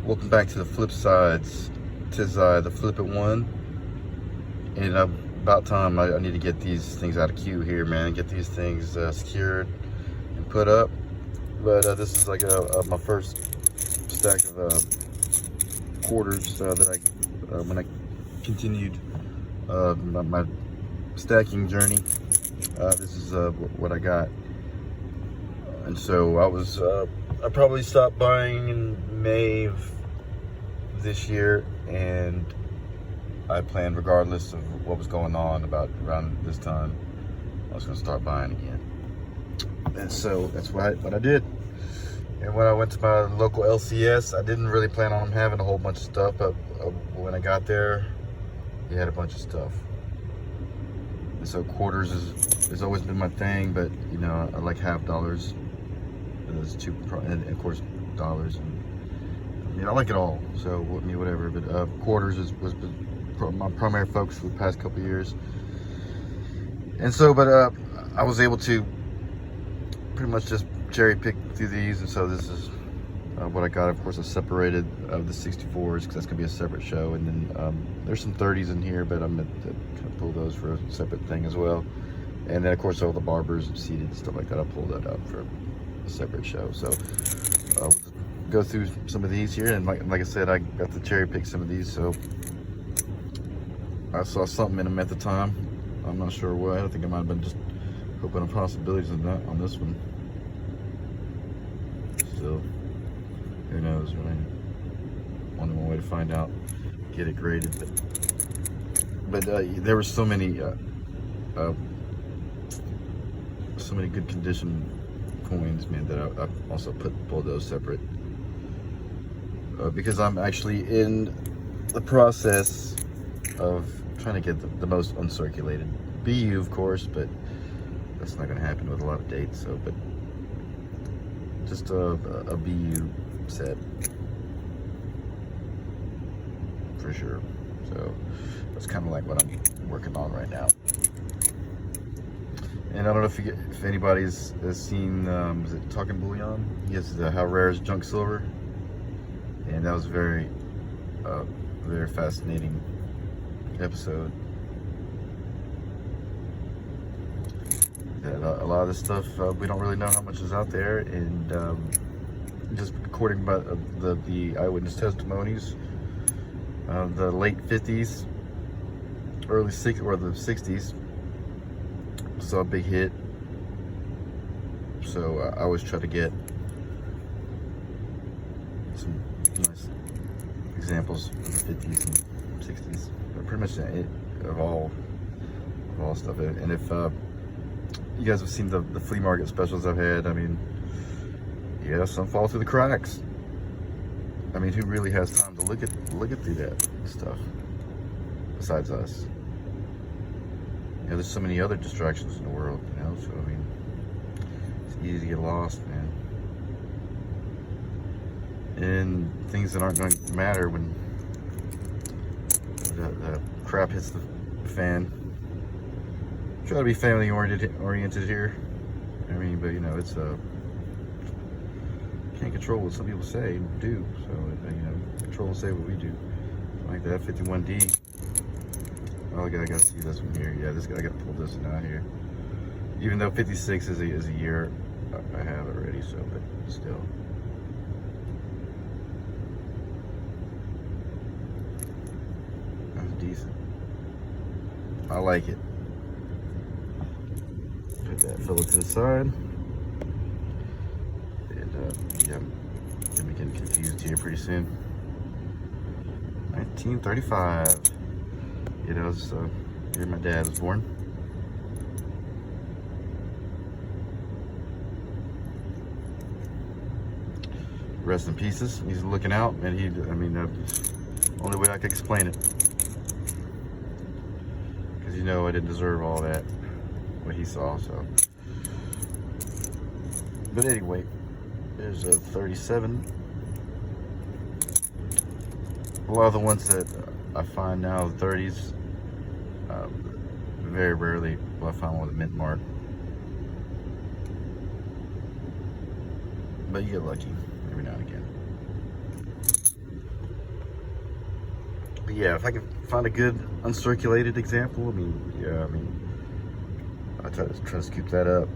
Welcome back to the flip sides. Tis I, the flip it one. And about time I need to get these things out of queue here, man. Get these things secured and put up. But this is like my first stack of quarters that I when I continued my stacking journey. This is what I got. And so I probably stopped buying in May of this year, and I planned, regardless of what was going on around this time, I was going to start buying again. And so that's what I did. And when I went to my local LCS, I didn't really plan on having a whole bunch of stuff, but when I got there, they had a bunch of stuff. And so quarters has always been my thing, but you know, I like half dollars. There's and of course dollars. And, I mean, I like it all. So I mean, whatever. But quarters was my primary focus for the past couple of years. And so, but I was able to pretty much just cherry pick through these, and so this is what I got. Of course, I separated the 64s because that's gonna be a separate show, and then there's some 30s in here, but I'm gonna pull those for a separate thing as well. And then of course all the barbers and seated and stuff like that, I'll pull that up for a separate show. So we'll just go through some of these here, and like I said, I got to cherry pick some of these. So I saw something in them at the time. I'm not sure what. I think I might have been just hoping on possibilities on that on this one. Still, who knows, right? Only one way to find out. Get it graded. But there were so many good condition coins, man, that I also pulled those separate because I'm actually in the process of trying to get the most uncirculated BU, of course, but that's not going to happen with a lot of dates. So, but just a BU set for sure. So that's kind of like what I'm working on right now. And I don't know if anybody's has seen, is it Talking Bullion? He has the How Rare is Junk Silver, and that was very fascinating episode. That a lot of this stuff we don't really know how much is out there, and just according by the eyewitness testimonies, the late 50s, early 60s, or the 60s. Saw a big hit, so I always try to get some nice examples of the 50s and 60s, but pretty much it of all stuff. And if you guys have seen the flea market specials I've had, I mean, yeah, some fall through the cracks. I mean, who really has time to look at through that stuff besides us? You know, there's so many other distractions in the world, you know, so I mean, it's easy to get lost, man. And things that aren't going to matter when the crap hits the fan. Try to be family oriented here. I mean, but you know, it's can't control what some people say and do, so you know, control and say what we do. Like that 51D. Oh, I gotta see this one here. Yeah, I gotta pull this one out here. Even though 56 is a year I have already, so, but still. That's decent. I like it. Put that fella to the side. And yeah, I'm gonna be getting confused here pretty soon. 1935. You know, so here my dad was born. Rest in pieces. He's looking out, and I mean, only way I could explain it. Because, you know, I didn't deserve all that, what he saw, so. But anyway, there's a 37. A lot of the ones that I find now, the 30s, very rarely will I find one with a mint mark. But you get lucky every now and again. yeah, if I can find a good uncirculated example, I mean, yeah, I mean, I try to scoop that up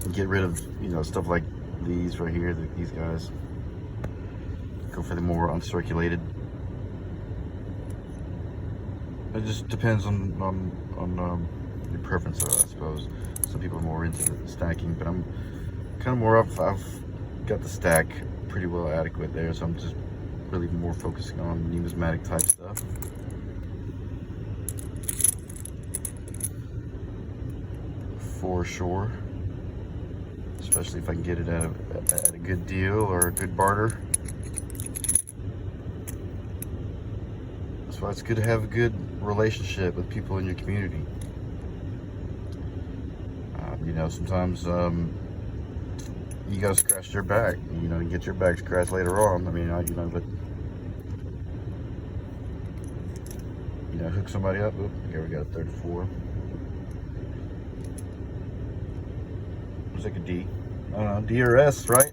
and get rid of, you know, stuff like these right here, these guys. Go for the more uncirculated. It just depends on your preference, I suppose. Some people are more into the stacking, but I'm kind of more I've got the stack pretty well adequate there, so I'm just really more focusing on numismatic type stuff. For sure. Especially if I can get it at a good deal or a good barter. That's why it's good to have a good relationship with people in your community. You know, sometimes you gotta scratch their back, you know, and get your back scratched later on. I mean, you know, but you know, hook somebody up. Oop, here we got a 34. Looks like a D. I don't know, D or S, right?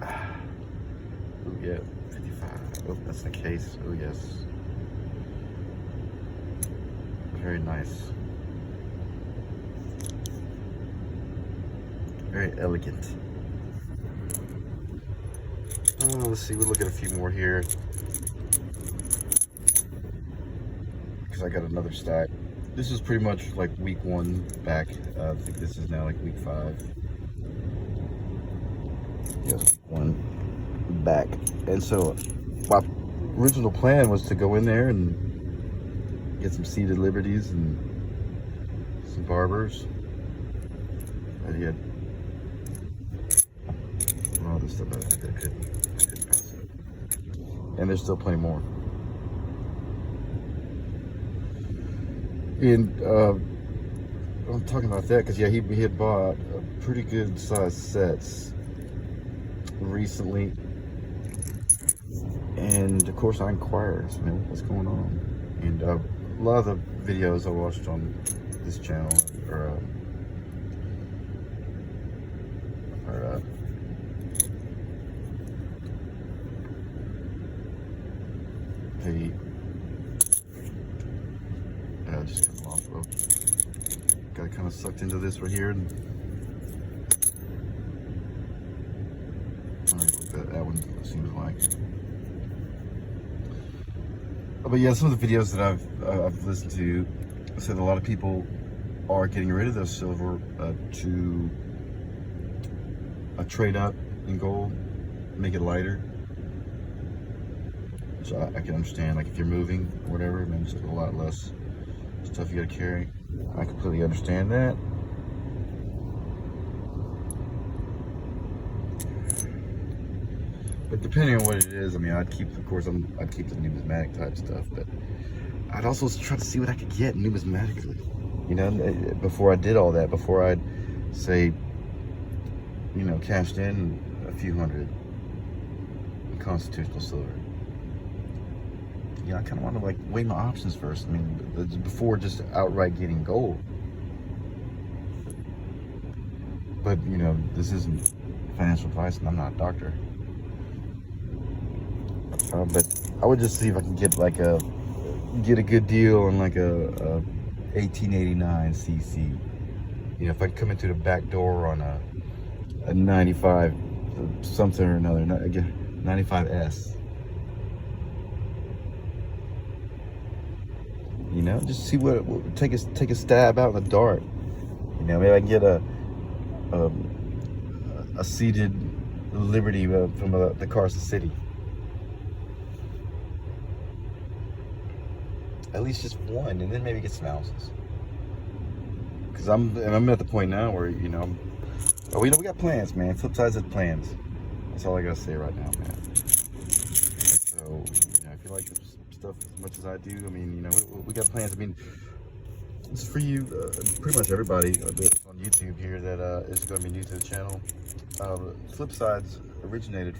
Oh yeah, 55. Oh, that's the case. Oh yes. Very nice. Very elegant. Let's see, we'll look at a few more here. Because I got another stack. This is pretty much like week 1 back. I think this is now like week 5. Yes, week 1 back. And so my original plan was to go in there and get some seeded liberties and some barbers. I had all this stuff. I couldn't pass it. And there's still plenty more. And I'm talking about that because yeah, he had bought a pretty good sized sets recently, and of course I inquired, you know, what's going on. And a lot of the videos I watched on this channel are just come off. Well, got kind of sucked into this right here, and that one seems like. But yeah, some of the videos that I've listened to said a lot of people are getting rid of their silver to trade up in gold, make it lighter. So I can understand, like if you're moving or whatever, it means a lot less stuff you gotta carry. I completely understand that. But depending on what it is, I mean, I'd keep, of course, I'd keep the numismatic type stuff, but I'd also try to see what I could get numismatically. You know, before I did all that, before I'd say, you know, cashed in a few hundred in constitutional silver. Yeah, I kind of want to like weigh my options first. I mean, before just outright getting gold. But you know, this isn't financial advice, and I'm not a doctor. But I would just see if I can get like a good deal on like a 1889 CC. You know, if I come into the back door on a 95 something or another, 95S. You know, just see what take a stab out in the dark. You know, maybe I can get a seeded Liberty from the Carson City. At least just one, and then maybe get some ounces. Because I'm at the point now where, you know, we got plans, man. Flip sides of plans. That's all I gotta say right now, man. And so, you know, if you like this stuff as much as I do, I mean, you know, we got plans. I mean, this is for you, pretty much everybody that's on YouTube here that is going to be new to the channel. Flip sides originated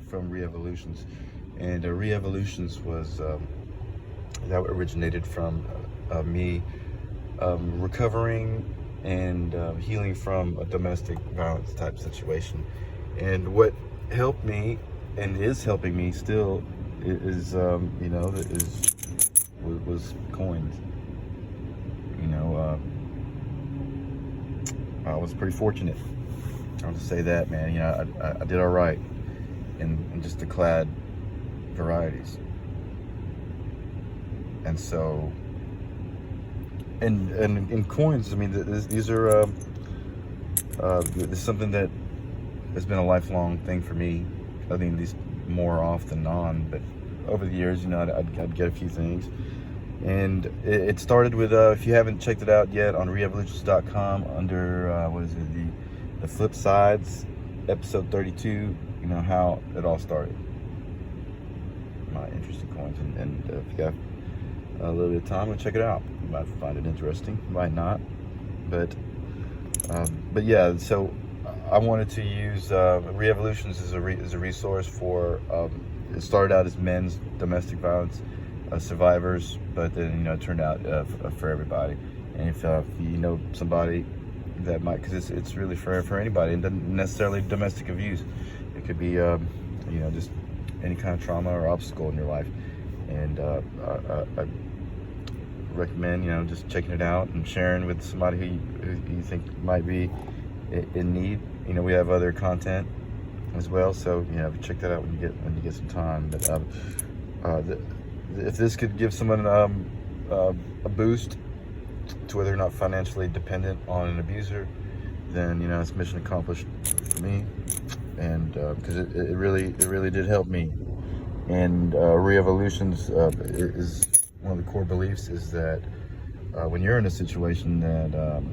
from Re-Evolutions, and Re-Evolutions was that originated from me recovering and healing from a domestic violence type situation. And what helped me and is helping me still is you know, was coins. You know, I was pretty fortunate. I'll just say that, man. You know, I did all right in just the clad varieties. And so, and in coins, I mean, these are this is something that has been a lifelong thing for me. I mean, these more off than on, but over the years, you know, I'd get a few things. And it started with, if you haven't checked it out yet, on reevolutions.com under, what is it, the flip sides, episode 32, you know, how it all started. My interesting coins, and if you have a little bit of time, we'll check it out. You might find it interesting, you might not, but yeah. So I wanted to use Re-Evolutions as a resource for. It started out as men's domestic violence survivors, but then, you know, it turned out for everybody. And if you know somebody that might, because it's really for anybody, and doesn't necessarily domestic abuse. It could be you know, just any kind of trauma or obstacle in your life. And I recommend, you know, just checking it out and sharing with somebody who you think might be in need. You know, we have other content as well, so, you know, check that out when you get some time. But if this could give someone a boost to where they're not financially dependent on an abuser, then, you know, it's mission accomplished for me. And because it really did help me. And Re-Evolutions is one of the core beliefs is that when you're in a situation that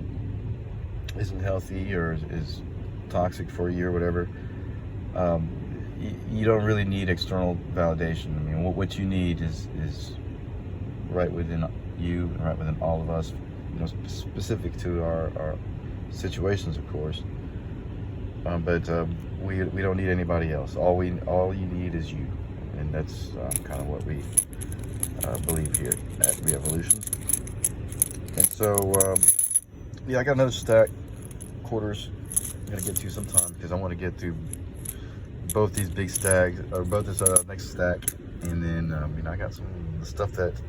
isn't healthy or is toxic for you or whatever, you don't really need external validation. I mean, what you need is right within you and right within all of us, you know, specific to our situations, of course. But we don't need anybody else. All you need is you, and that's kind of what we believe here at Re-Evolutions. And so, yeah, I got another stack quarters I'm gonna get to sometime, because I want to get through both these big stacks, or both this next stack, and then you know, I got some of the stuff that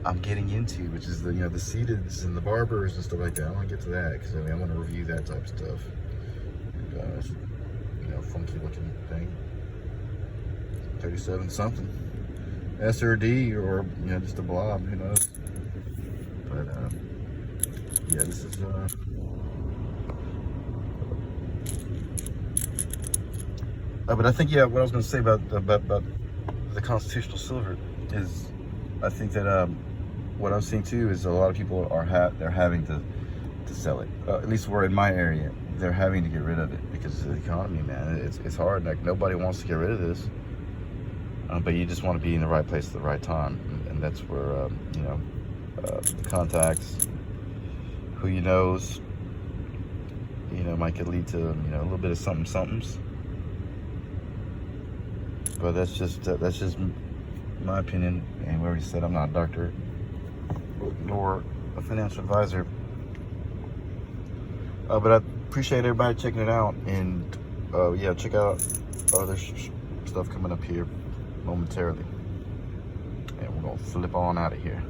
I'm getting into, which is the, you know, the seededs and the barbers and stuff like that. I want to get to that, because I mean, I want to review that type of stuff. And, you know, funky looking thing, 37 something, S or D, or, you know, just a blob, who knows. But yeah, this is but I think, yeah, what I was going to say about the constitutional silver is, I think that what I'm seeing too is a lot of people they're having to sell it. At least we're in my area, they're having to get rid of it because of the economy, man. It's hard. Like, nobody wants to get rid of this, but you just want to be in the right place at the right time, and that's where you know, the contacts, who you knows, you know, might could lead to, you know, a little bit of somethings. But that's just my opinion, and we already said I'm not a doctor nor a financial advisor. But I appreciate everybody checking it out, and yeah, check out other stuff coming up here momentarily, and we're gonna flip on out of here.